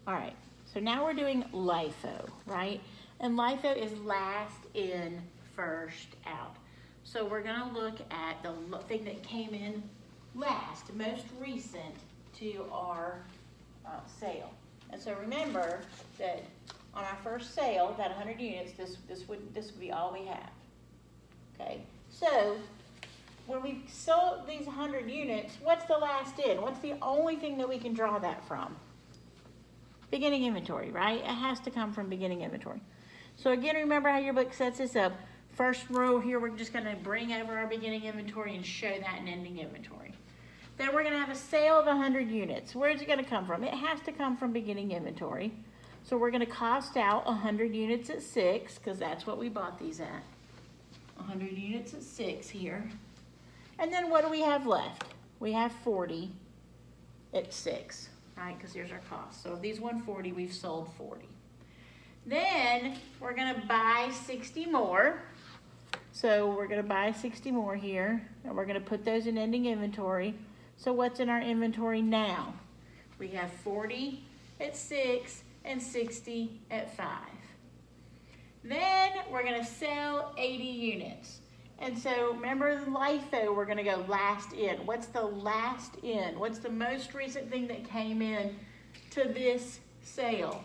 All right, so now we're doing LIFO, right? And LIFO is last in, first out. So we're gonna look at the thing that came in last, most recent to our sale. And so remember that on our first sale, that 100 units, this would be all we have. Okay, so when we sold these 100 units, what's the last in? What's the only thing that we can draw that from? Beginning inventory, right? It has to come from beginning inventory. So again, remember how your book sets this up. First row here, we're just gonna bring over our beginning inventory and show that in ending inventory. Then we're gonna have a sale of 100 units. Where's it gonna come from? It has to come from beginning inventory. So we're gonna cost out 100 units at 6, because that's what we bought these at. 100 units at 6 here. And then what do we have left? We have 40 at 6, right? Because here's our cost. So of these 140, we've sold 40. Then we're gonna buy 60 more. So we're gonna buy 60 more here, and we're gonna put those in ending inventory. So what's in our inventory now? We have 40 at 6 and 60 at 5. Then we're gonna sell 80 units. And so remember the LIFO, we're gonna go last in. What's the last in? What's the most recent thing that came in to this sale?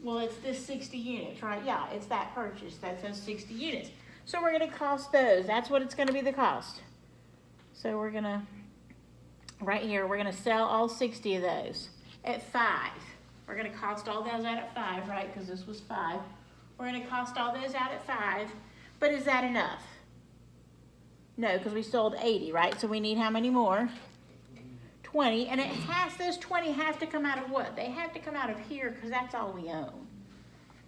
Well, it's this 60 units, right? Yeah, it's that purchase, that's those 60 units. So we're gonna cost those, that's what it's gonna be the cost. So we're gonna, right here, we're gonna sell all 60 of those at 5. We're gonna cost all those out at 5, right? Because this was 5. We're gonna cost all those out at 5, but is that enough? No, because we sold 80, right? So we need how many more? 20, and those 20 have to come out of what? They have to come out of here because that's all we own,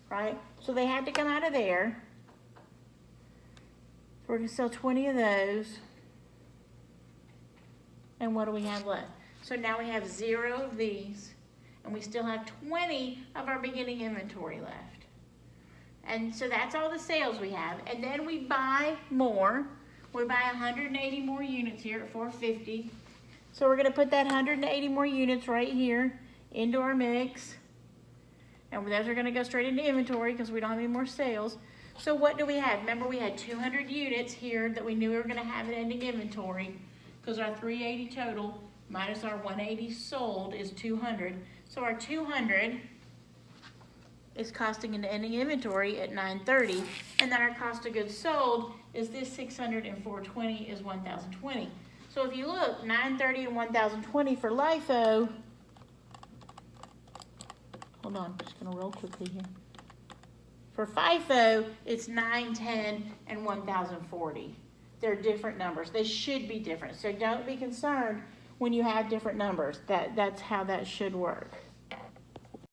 right? So they had to come out of there. So we're gonna sell 20 of those. And what do we have left? So now we have 0 of these, and we still have 20 of our beginning inventory left. And so that's all the sales we have. And then we buy more. We buy 180 more units here at 450. So we're gonna put that 180 more units right here into our mix. And those are gonna go straight into inventory because we don't have any more sales. So what do we have? Remember we had 200 units here that we knew we were gonna have in ending inventory because our 380 total minus our 180 sold is 200. So our 200 is costing into ending inventory at 930, and then our cost of goods sold is this 600 and 420 is 1020. So if you look, 930 and 1020 for LIFO, hold on, I'm just gonna roll quickly here. For FIFO, it's 910 and 1040. They're different numbers. They should be different. So don't be concerned when you have different numbers. That's how that should work.